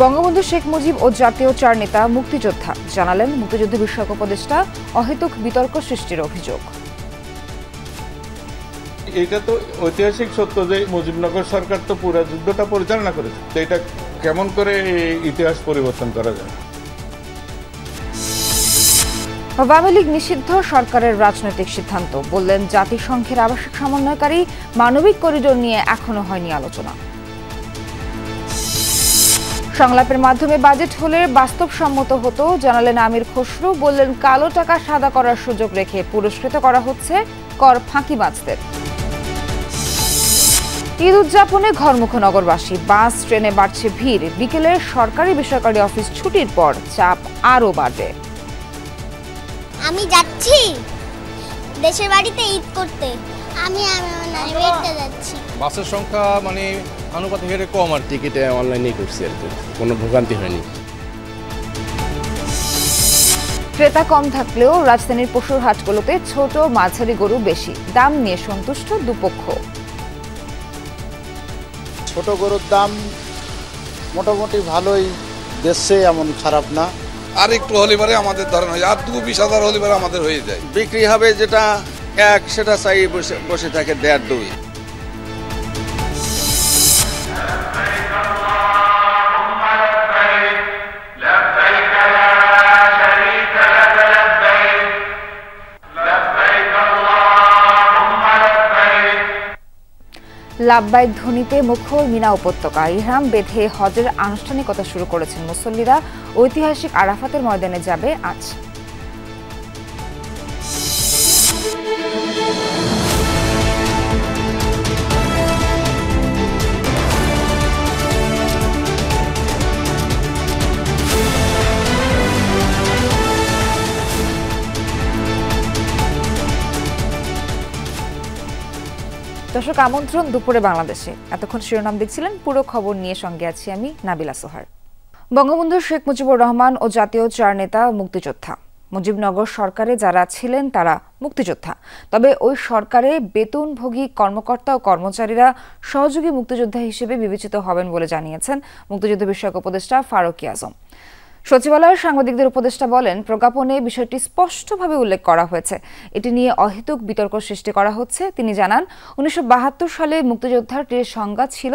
বঙ্গবন্ধু শেখ মুজিব ও জাতীয় চার নেতা মুক্তিযোদ্ধা জানালেন মুক্তিযুদ্ধ বিষয়ক উপদেষ্টা অহেতুক বিতর্ক সৃষ্টির অভিযোগ। এটা তো ঐতিহাসিক সত্য যে মুজিবনগর সরকার তো পুরো যুদ্ধটা পরিচালনা করেছে, তো এটা কেমন করে ইতিহাস পরিবর্তন করা যায়? আওয়ামী লীগ নিষিদ্ধ সরকারের রাজনৈতিক সিদ্ধান্ত, বললেন জাতিসংঘের আবাসিক সমন্বয়কারী মানবিক করিডোর নিয়ে এখনো হয়নি আলোচনা। সংলাপের মাধ্যমে বাজেট হলে বাস্তবসম্মত হতো, জানালেন আমির খসরু। বললেন কালো টাকা সাদা করার সুযোগ রেখে পুরস্কৃত করা হচ্ছে কর ফাঁকিবাজদের। ঈদ উদযাপনে ঘরমুখ নগরবাসী, বাস ট্রেনে বাড়ছে ভিড়। বিকেলে সরকারি বেসরকারি অফিস ছুটির পর চাপ আরও বাড়বে। আমি যাচ্ছি দেশের বাড়িতে ঈদ করতে, আমি যাচ্ছি। বাসের সংখ্যা আনুপাতিক হারে কম, আর টিকিটে অনলাইনে করছি আর কি, কোনো ভোগান্তি হয়নি। ক্রেতা কম থাকলেও রাজধানীর পশুর হাটগুলোতে ছোট মাঝারি গরু বেশি, দাম নিয়ে সন্তুষ্ট দুপক্ষ। ছোট গরুর দাম মোটামুটি ভালোই দেশে, এমন খারাপ না। আর একটু হলে পরে আমাদের ধরেন হয়, আর ২-২০,০০০ হলে পরে আমাদের হয়ে যায়। বিক্রি হবে যেটা এক, সেটা চাই বসে থাকে ১.৫-২। লাব্বাইক ধ্বনিতে মুখর মিনা উপত্যকা, ইহরাম বেঁধে হজের আনুষ্ঠানিকতা শুরু করেছেন মুসল্লিরা। ঐতিহাসিক আরাফাতের ময়দানে যাবে আজ। দর্শক, আমন্ত্রণ দুপুরে বাংলাদেশে। এতক্ষণ শিরোনাম দেখছিলেন, পুরো খবর নিয়ে সঙ্গে আছি আমি নাবিলা সোহার। বঙ্গবন্ধু শেখ মুজিবুর রহমান ও জাতীয় চার নেতা মুক্তিযোদ্ধা। মুজিবনগর সরকারে যারা ছিলেন তারা মুক্তিযোদ্ধা, তবে ওই সরকারে বেতনভোগী কর্মকর্তা ও কর্মচারীরা সহযোগী মুক্তিযোদ্ধা হিসেবে বিবেচিত হবেন বলে জানিয়েছেন মুক্তিযুদ্ধ বিষয়ক উপদেষ্টা ফারুক আজম। সচিবালয়ের সাংবাদিকদের উপদেষ্টা বলেন, প্রজ্ঞাপনে বিষয়টি স্পষ্টভাবে উল্লেখ করা হয়েছে, এটি নিয়ে অহেতুক বিতর্ক সৃষ্টি করা হচ্ছে। তিনি জানান, ১৯৭২ সালে মুক্তিযোদ্ধার যে সংজ্ঞা ছিল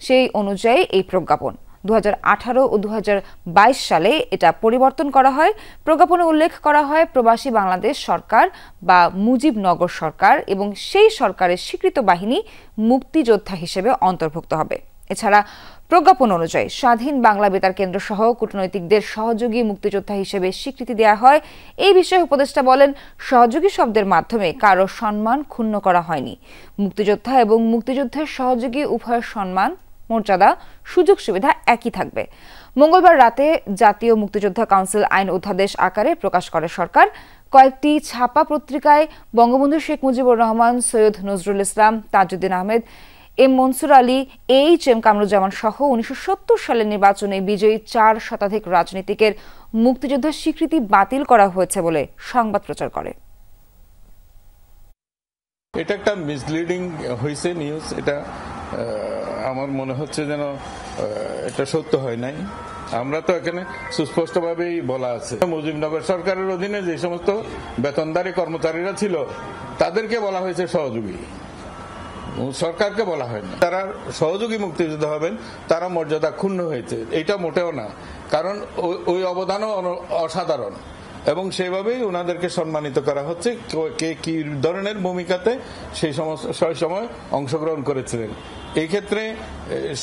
সেই অনুযায়ী এই প্রজ্ঞাপন। ২০১৮ ও ২০২২ সালে এটা পরিবর্তন করা হয়। প্রজ্ঞাপনে উল্লেখ করা হয় প্রবাসী বাংলাদেশ সরকার বা মুজিবনগর সরকার এবং সেই সরকারের স্বীকৃত বাহিনী মুক্তিযোদ্ধা হিসেবে অন্তর্ভুক্ত হবে। এছাড়া প্রজ্ঞাপন অনুযায়ী স্বাধীন বাংলা বেতার কেন্দ্র সহ কূটনৈতিকদের সহযোগী মুক্তিযোদ্ধা হিসেবে স্বীকৃতি দেওয়া হয়। এই বিষয়ে উপদেষ্টা বলেন, সহযোগী শব্দের মাধ্যমে কারো সম্মান ক্ষুণ্ণ করা হয়নি। মুক্তিযোদ্ধা এবং মুক্তিযুদ্ধের সহযোগী উভয়ের সম্মান, মর্যাদা, সুযোগ সুবিধা একই থাকবে। মঙ্গলবার রাতে জাতীয় মুক্তিযোদ্ধা কাউন্সিল আইন অধ্যাদেশ আকারে প্রকাশ করে সরকার। কয়েকটি ছাপা পত্রিকায় বঙ্গবন্ধু শেখ মুজিবুর রহমান, সৈয়দ নজরুল ইসলাম, তাজউদ্দিন আহমেদ, এম মনসুর আলী, এইচ.এম. কামরুজ্জামান সহ ১৯৭০ সালের নির্বাচনে বিজয়ী ৪ শতাধিক রাজনীতিকের মুক্তিযুদ্ধের স্বীকৃতি বাতিল করা হয়েছে বলে সংবাদ প্রচার করে। এটা একটা মিসলিডিং হয়েছে নিউজ। এটা আমার মনে হচ্ছে যেন এটা সত্য হয় নাই। আমরা তো এখানে সুস্পষ্টভাবেই বলা আছে, মুজিবনগর সরকারের অধীনে যে সমস্ত বেতনদারী কর্মচারীরা ছিল তাদেরকে বলা হয়েছে সহযোগী, সরকারকে বলা হয়নি। তারা সহযোগী মুক্তিযোদ্ধা হবেন, তারা মর্যাদা ক্ষুণ্ণ হয়েছে, এটা মোটেও না। কারণ ওই অবদানও অসাধারণ এবং সেভাবেই ওনাদেরকে সম্মানিত করা হচ্ছে। কে কি ধরনের ভূমিকাতে সেই সময় অংশগ্রহণ করেছিলেন। এই ক্ষেত্রে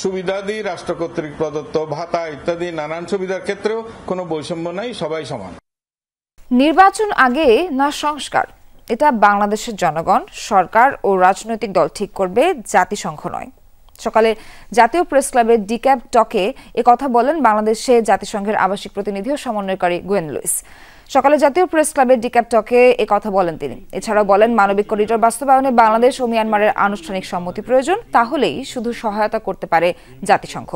সুবিধাদি রাষ্ট্র কর্তৃক প্রদত্ত ভাতা ইত্যাদি নানান সুবিধার ক্ষেত্রেও কোনো বৈষম্য নাই, সবাই সমান। নির্বাচন আগে না সংস্কার, এটা বাংলাদেশের জনগণ, সরকার ও রাজনৈতিক দল ঠিক করবে, জাতিসংঘ নয়। সকালে জাতীয় প্রেস ক্লাবের ডিক্যাপ টকে কথা বলেন বাংলাদেশে জাতিসংঘের আবাসিক প্রতিনিধি ও সমন্বয়কারী গুয়েন লুইস। সকালে জাতীয় প্রেস ক্লাবের ডিক্যাপ টকে কথা বলেন তিনি। এছাড়াও বলেন, মানবিক করিডোর বাস্তবায়নে বাংলাদেশ ও মিয়ানমারের আনুষ্ঠানিক সম্মতি প্রয়োজন, তাহলেই শুধু সহায়তা করতে পারে জাতিসংঘ।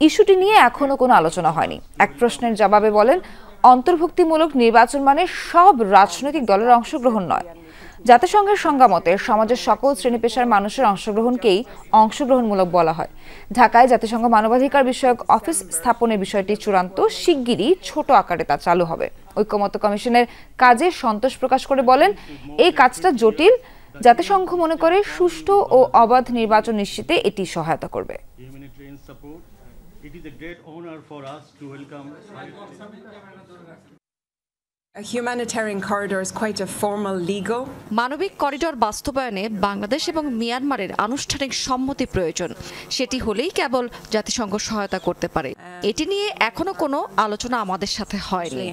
ইস্যুটি নিয়ে এখনো কোনো আলোচনা হয়নি। এক প্রশ্নের জবাবে বলেন, অন্তর্ভুক্তিমূলক নির্বাচন মানে সব রাজনৈতিক দলের অংশগ্রহণ নয়। জাতিসংঘের সংজ্ঞা মতে সমাজের সকল শ্রেণী পেশার মানুষের অংশগ্রহণকেই অংশগ্রহণমূলক বলা হয়। ঢাকায় জাতিসংঘ মানবাধিকার বিষয়ক অফিস স্থাপনের বিষয়টি চূড়ান্ত, শিগগিরই ছোট আকারে তা চালু হবে। ঐক্যমত্য কমিশনের কাজে সন্তোষ প্রকাশ করে বলেন, এই কাজটা জটিল। জাতিসংঘ মনে করে সুষ্ঠু ও অবাধ নির্বাচন নিশ্চিতে এটি সহায়তা করবে। A humanitarian corridor is quite a formal legal. মানবিক করিডোর বাস্তবায়নে বাংলাদেশ এবং মিয়ানমারের আনুষ্ঠানিক সম্মতি প্রয়োজন। সেটি হলেই কেবল জাতিসংঘ সহায়তা করতে পারে। এটি নিয়ে এখনো কোনো আলোচনা আমাদের সাথে হয়নি।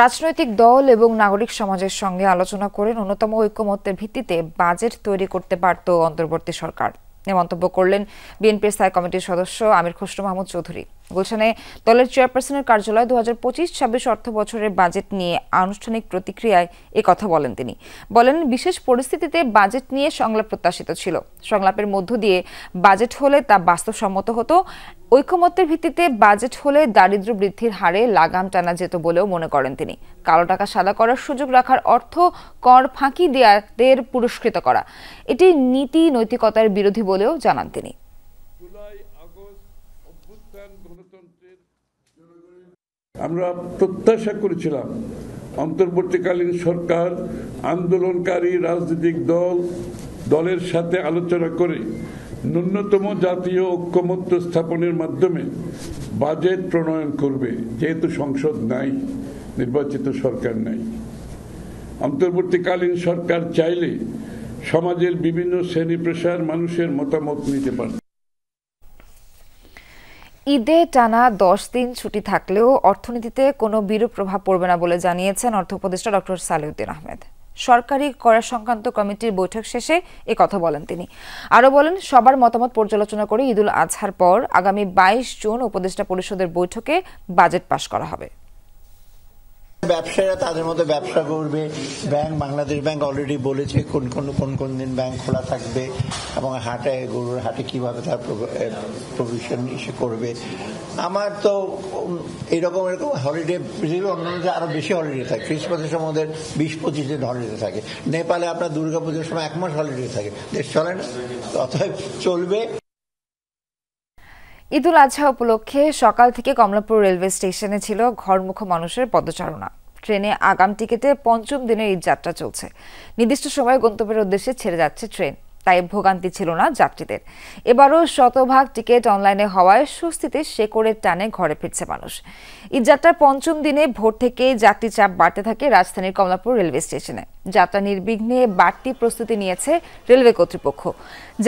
রাজনৈতিক দল এবং নাগরিক সমাজের সঙ্গে আলোচনা করে ন্যূনতম ঐক্যমত্যের ভিত্তিতে বাজেট তৈরি করতে পারত অন্তর্বর্তী সরকার। এ মন্তব্য করলেন বিএনপির স্থায়ী কমিটির সদস্য আমির খসরু মাহমুদ চৌধুরী। গুলশানে দলের চেয়ারপারসনের কার্যালয়ে 2025-26 অর্থ বছরের বাজেট নিয়ে আনুষ্ঠানিক প্রতিক্রিয়ায় এ কথা বলেন তিনি। বলেন, বিশেষ পরিস্থিতিতে বাজেট নিয়ে সংলাপ প্রত্যাশিত ছিল। সংলাপের মধ্য দিয়ে বাজেট হলে তা বাস্তবসম্মত হতো। ঐকমত্যের ভিত্তিতে বাজেট হলে দারিদ্র্য বৃদ্ধির হারে লাগাম টানা যেত বলেও মনে করেন তিনি। কালো টাকা সাদা করার সুযোগ রাখার অর্থ কর ফাঁকি দেওয়াদের পুরস্কৃত করা, এটি নীতি নৈতিকতার বিরোধী বলেও জানান তিনি। আমরা প্রত্যাশা করেছিলাম অন্তর্বর্তীকালীন সরকার আন্দোলনকারী রাজনৈতিক দলের সাথে আলোচনা করে ন্যূনতম জাতীয় ঐক্যমত্য স্থাপনের মাধ্যমে বাজেট প্রণয়ন করবে। যেহেতু সংসদ নাই, নির্বাচিত সরকার নাই, অন্তর্বর্তীকালীন সরকার চাইলে সমাজের বিভিন্ন শ্রেণী পেশার মানুষের মতামত নিতে পারে। ঈদে টানা 10 দিন ছুটি থাকলেও অর্থনীতিতে কোনো বিরূপ প্রভাব পড়বে না বলে জানিয়েছেন অর্থ উপদেষ্টা ডক্টর সালেউদ্দিন আহমেদ। সরকারি কর সংক্রান্ত কমিটির বৈঠক শেষে কথা বলেন তিনি। আরও বলেন, সবার মতামত পর্যালোচনা করে ঈদুল আজহার পর আগামী 22 জুন উপদেষ্টা পরিষদের বৈঠকে বাজেট পাশ করা হবে। ব্যবসায়ীরা তাদের মতো ব্যবসা করবে। ব্যাংক, বাংলাদেশ ব্যাংক অলরেডি বলেছে কোন দিন ব্যাংক খোলা থাকবে এবং গরুর হাটে কিভাবে তার প্রভিশন ইস্যু করবে। আমার তো এরকম হলিডে, পৃথিবীর অন্যান্য আরো বেশি হলিডে থাকে। ক্রিসমাসের সময় ওদের 20-25 দিন হলিডে থাকে। নেপালে আপনার দুর্গাপুজোর সময় 1 মাস হলিডে থাকে। দেশ চলে না, অতএব চলবে। ঈদুল আজহা উপলক্ষে সকাল থেকে কমলাপুর রেলওয়ে স্টেশনে ছিল ঘরমুখ মানুষের পদচারণা। ট্রেনে আগাম টিকেটে 5ম দিনের ঈদ যাত্রা চলছে। নির্দিষ্ট সময়ে গন্তব্যের উদ্দেশ্যে ছেড়ে যাচ্ছে ট্রেন, তাই ভোগান্তি ছিল না যাত্রীদের। এবারও শতভাগ টিকিট অনলাইনে হওয়ায় স্বস্তিতে শেকড়ের টানে ঘরে ফিরছে মানুষ। ঈদযাত্রার 5ম দিনে ভোর থেকে যাত্রী চাপ বাড়তে থাকে রাজধানীর কমলাপুর রেলওয়ে স্টেশনে। যাত্রা নির্বিঘ্নে বাড়তি প্রস্তুতি নিয়েছে রেলওয়ে কর্তৃপক্ষ।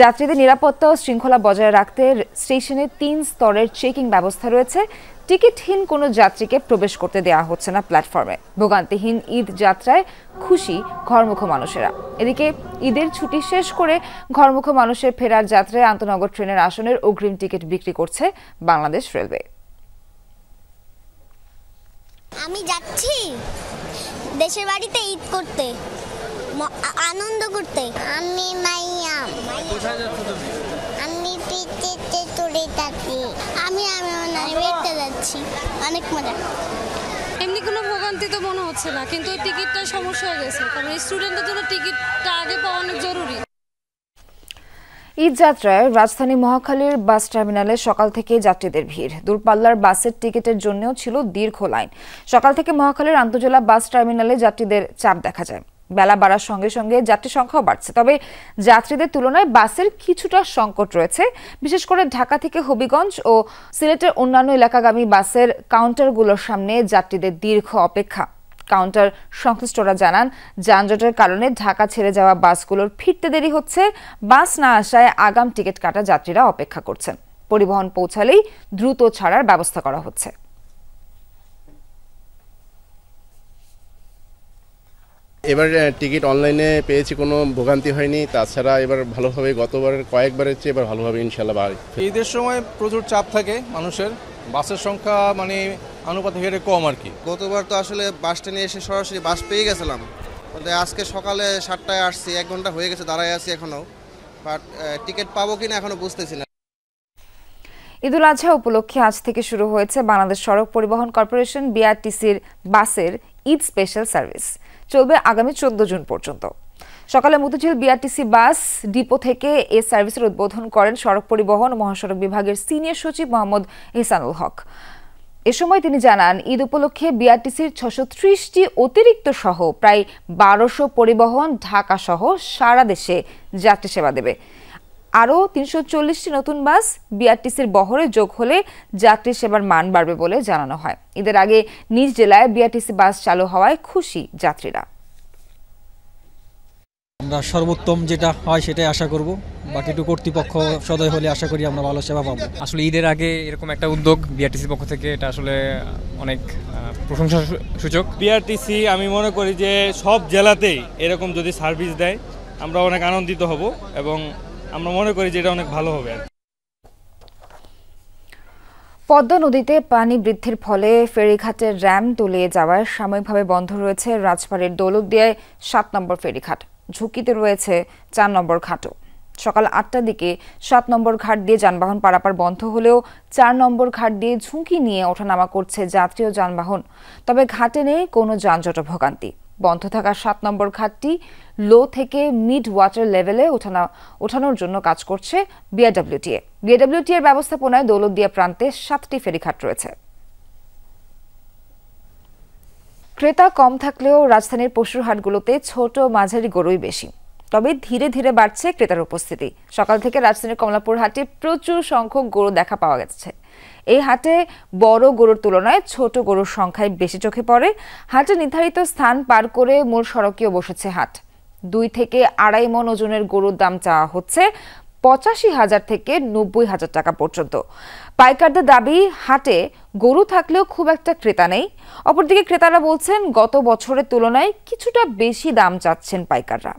যাত্রীদের নিরাপত্তা ও শৃঙ্খলা বজায় রাখতে স্টেশনে 3 স্তরের চেকিং ব্যবস্থা রয়েছে। টিকিটহীন কোনো যাত্রীকে প্রবেশ করতে দেওয়া হচ্ছে না প্ল্যাটফর্মে। ভোগান্তিহীন ঈদ যাত্রায় খুশি ঘরমুখ মানুষেরা। এদিকে ঈদের ছুটি শেষ করে ঘরমুখ মানুষের ফেরার যাত্রায় আন্তনগর ট্রেনের আসনের অগ্রিম টিকিট বিক্রি করছে বাংলাদেশ রেলওয়ে। আমি যাচ্ছি দেশের বাড়িতে ঈদ করতে, আনন্দ করতে। আমি মাইয়াম। কোথায় যাচ্ছ তুমি? আমি পিঠেতে চড়ে যাচ্ছি। আমি বেড়তে যাচ্ছি। অনেক মজা। এমনি কোনো ভোগান্তি তো মনে হচ্ছে না, কিন্তু টিকিটটা সমস্যা হয়ে গেছে, কারণ স্টুডেন্টদের জন্য টিকিটটা আগে পাওয়া অনেক জরুরি। ঈদ যাত্রায় রাজধানী মহাখালীর বাস টার্মিনালে সকাল থেকে যাত্রীদের ভিড়। দূরপাল্লার বাসের টিকিটের জন্যও ছিল দীর্ঘ লাইন। সকাল থেকে মহাখালীর আন্তজেলা বাস টার্মিনালে যাত্রীদের চাপ দেখা যায়। বেলা বাড়ার সঙ্গে সঙ্গে যাত্রী সংখ্যাও বাড়ছে, তবে যাত্রীদের তুলনায় বাসের কিছুটা সংকট রয়েছে। বিশেষ করে ঢাকা থেকে হবিগঞ্জ ও সিলেটের অন্যান্য এলাকাগামী বাসের কাউন্টারগুলোর সামনে যাত্রীদের দীর্ঘ অপেক্ষা। কাউন্টার সংশ্লিষ্টরা জানান, যানজটের কারণে ঢাকা ছেড়ে যাওয়া বাসগুলোর ফিরতে দেরি হচ্ছে। বাস না আসায় আগাম টিকিট কাটা যাত্রীরা অপেক্ষা করছেন। পরিবহন পৌঁছালেই দ্রুত ছাড়ার ব্যবস্থা করা হচ্ছে। এবার টিকিট অনলাইনে পেয়েছি, কোনো ভোগান্তি হয়নি। তাছাড়া এবার ভালোভাবে, গতবার কয়েকবারের চেয়ে এবার ভালোভাবে ইনশাল্লাহ। ঈদের সময় প্রচুর চাপ থাকে মানুষের, বাসের সংখ্যা আনুপাতিক হারে কম আর কি। গতবার তো আসলে বাস স্ট্যান্ডে এসে সরাসরি বাস পেয়ে গেছিলাম, আজকে সকালে 7টায় আসছি, 1 ঘন্টা হয়ে গেছে দাঁড়ায় আছি এখনো, বাট টিকিট পাবো কিনা এখনো বুঝতেছি না। ঈদুল আজহা উপলক্ষে আজ থেকে শুরু হয়েছে বাংলাদেশ সড়ক পরিবহন কর্পোরেশন বিআরটিসির বাসের ঈদ স্পেশাল সার্ভিস। চলবে আগামী 14 জুন পর্যন্ত। সকালে মতিঝিল বিআরটিসি বাস ডিপো থেকে এই সার্ভিসের উদ্বোধন করেন সড়ক পরিবহন ও মহাসড়ক বিভাগের সিনিয়র সচিব মোহাম্মদ ইহসানুল হক। এ সময় তিনি জানান, ঈদ উপলক্ষে বিআরটিসির 630টি অতিরিক্ত সহ প্রায় 1200 পরিবহন ঢাকা সহ সারা দেশে যাত্রী সেবা দেবে। আরও 340টি নতুন বাস বিআরটিসির বহরে যোগ হলে যাত্রী সেবার মান বাড়বে বলে জানানো হয়। ঈদের আগে নিজ জেলায় বিআরটিসি বাস চালু হওয়ায় খুশি যাত্রীরা। আমরা সর্বোত্তম যেটা হয় সেটাই আশা করব, বাকিটু কর্তৃপক্ষ সদয় হলে আশা করি আমরা ভালো সেবা পাবো। আসলে ঈদের আগে এরকম একটা উদ্যোগ বিআরটিসির পক্ষ থেকে, এটা আসলে অনেক প্রশংসা সূচক। বিআরটিসি আমি মনে করি যে সব জেলাতেই এরকম যদি সার্ভিস দেয় আমরা অনেক আনন্দিত হব এবং আমরা মনে করি যে এটা অনেক ভালো হবে। পদ্মা নদীতে পানি বৃদ্ধির ফলে ফেরিঘাটের র্যাম তলিয়ে যাওয়ায় সাময়িকভাবে বন্ধ রয়েছে রাজবাড়ীর দৌলতদিয়ায় 7 নম্বর ফেরিঘাট। ঝুঁকিতে রয়েছে 4 নম্বর ঘাটও। সকাল 8টার দিকে 7 নম্বর ঘাট দিয়ে যানবাহন পারাপার বন্ধ হলেও 4 নম্বর ঘাট দিয়ে ঝুঁকি নিয়ে ওঠানামা করছে যাত্রী ও যানবাহন। তবে ঘাটে নেই কোনো যানজট ভোগান্তি। বন্ধ থাকা 7 নম্বর ঘাটটি লো থেকে মিড ওয়াটার লেভেলে ওঠানোর জন্য কাজ করছে বিআরডব্লিউটিএ। বিআরডব্লিউটিএর ব্যবস্থাপনায় দৌলতদিয়া প্রান্তে 7টি ফেরিঘাট রয়েছে। ক্রেতা কম থাকলেও রাজধানীর পশুর হাটগুলোতে ছোট মাঝারি গরুই বেশি। তবে ধীরে ধীরে বাড়ছে ক্রেতার উপস্থিতি। সকাল থেকে রাজধানীর কমলাপুর হাটে প্রচুর সংখ্যক গরু দেখা পাওয়া গেছে। এই হাটে বড় গরুর তুলনায় ছোট গরুর সংখ্যায় বেশি চোখে পড়ে। হাটে নির্ধারিত স্থান পার করে মূল সড়কেও বসেছে হাট। 2 থেকে 2.5 মণ ওজনের গরুর দাম চাওয়া হচ্ছে 85,000 থেকে 90,000 টাকা পর্যন্ত। পাইকারদের দাবি, হাটে গরু থাকলেও খুব একটা ক্রেতা নেই। অপরদিকে ক্রেতারা বলছেন, গত বছরের তুলনায় কিছুটা বেশি দাম চাচ্ছেন পাইকাররা।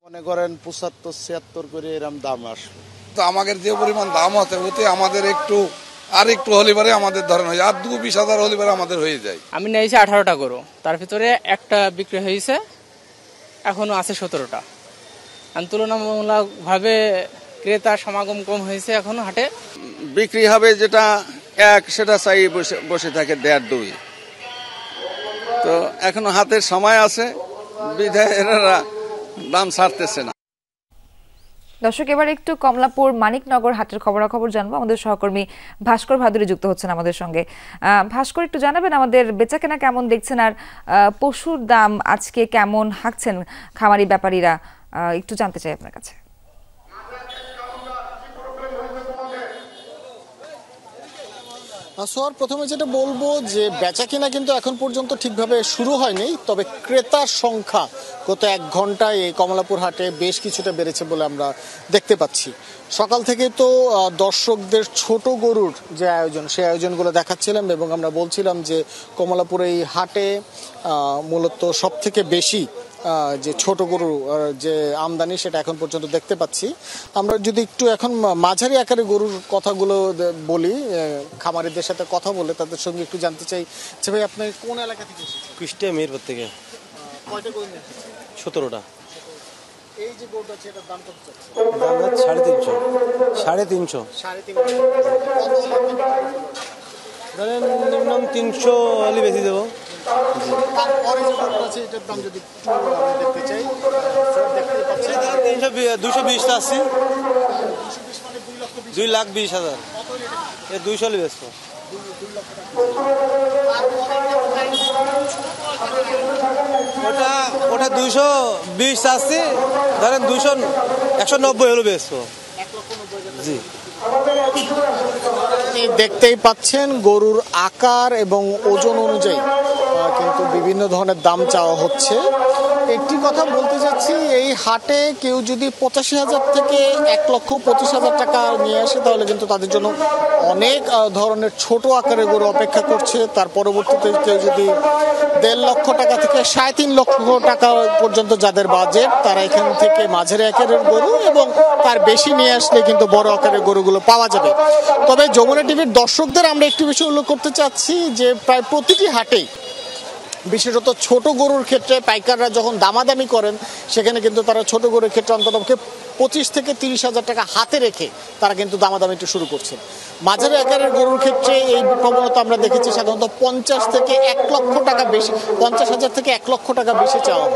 মনে করেন 75-76 করে এরকম দাম আসবে। তো আমাদের যে পরিমাণ দাম আছে ওতে আমাদের একটু হলে পারে আমাদের ধরেন হয়, আর 20,000 হলে পারে আমাদের হয়ে যায়। আমি নিয়েছি 18টা গরু, তার ভিতরে একটা বিক্রি হয়েছে, এখনো আছে 17টা। তুলনামূলকভাবে ক্রেতার সমাগম কম হয়েছে। এখনো হাটে বিক্রি হবে যেটা এক, সেটা চাই বসে থাকে 1.5-2। তো এখনো হাতের সময় আছে, বিধায় এরা দাম ছাড়তেছে না। দর্শক, এবার একটু কমলাপুর মানিকনগর হাটের খবরাখবর জানবো। আমাদের সহকর্মী ভাস্কর ভাদুরী যুক্ত হচ্ছেন আমাদের সঙ্গে। ভাস্কর, একটু জানাবেন আমাদের বেচাকেনা কেমন দেখছেন, আর পশুর দাম আজকে কেমন হাঁকছেন খামারি ব্যাপারীরা, একটু জানতে চাই আপনার কাছে। সোহার, প্রথমে যেটা বলবো যে বেচাকেনা কিন্তু এখন পর্যন্ত ঠিকভাবে শুরু হয়নি, তবে ক্রেতার সংখ্যা গত 1 ঘন্টায় এই কমলাপুর হাটে বেশ কিছুটা বেড়েছে বলে আমরা দেখতে পাচ্ছি। সকাল থেকে তো দর্শকদের ছোট গরুর যে আয়োজন, সেই আয়োজনগুলো দেখাচ্ছিলাম এবং আমরা বলছিলাম যে কমলাপুর এই হাটে মূলত সব থেকে বেশি যে ছোট গরু যে আমদানি সেটা এখন পর্যন্ত দেখতে পাচ্ছি। আমরা যদি একটু এখন মাঝারি আকারে গরুর কথাগুলো বলি, খামারিদের সাথে কথা বলে তাদের সঙ্গে একটু জানতে চাই যে ভাই আপনি কোন এলাকা থেকে এসেছেন? কুষ্টিয়া মিরপুর থেকে। কয়টা গরু নিয়েছেন? 17টা। এই যে গরুটা আছে এটার দাম কত চাচ্ছেন? দাম 350। 350। 350 ধরেন মিনিমাম 300 হলে বেশি দেবো। তারপরে যে গরুটা আছে এটার দাম যদি আমি দেখতে চাই, দেখতে পাচ্ছি 220টা আছে। 220 মানে 2,20,000। 200 হলে বেচবো। ওটা 220 আছে, ধরেন 190 হলে বেচবো। জি, দেখতেই পাচ্ছেন গরুর আকার এবং ওজন অনুযায়ী কিন্তু বিভিন্ন ধরনের দাম চাওয়া হচ্ছে। একটি কথা বলতে চাচ্ছি, এই হাটে কেউ যদি 85,000 থেকে 1,25,000 টাকা নিয়ে আসে তাহলে কিন্তু তাদের জন্য অনেক ধরনের ছোট আকারের গরু অপেক্ষা করছে। তার পরবর্তীতে কেউ যদি 1.5 লক্ষ টাকা থেকে 3.5 লক্ষ টাকা পর্যন্ত যাদের বাজেট, তারা এখান থেকে মাঝারি আকারের গরু এবং তার বেশি নিয়ে আসলে কিন্তু বড় আকারের গরুগুলো পাওয়া যাবে। তবে যমুনা টিভির দর্শকদের আমরা একটু বেশি উল্লেখ করতে চাচ্ছি যে প্রায় প্রতিটি হাটেই বিশেষত ছোট গরুর ক্ষেত্রে পাইকাররা যখন দামাদামি করেন সেখানে কিন্তু তারা ছোট গরুর ক্ষেত্রে অন্ততপক্ষে 25 থেকে 30,000 টাকা হাতে রেখে তারা কিন্তু দামাদামিটা শুরু করছেন। মাঝারি আকারের গরুর ক্ষেত্রে এই প্রবণতা আমরা দেখেছি সাধারণত 50 থেকে 1 লক্ষ টাকা বেশি, 50,000 থেকে 1 লক্ষ টাকা বেশি চাওয়া হয়।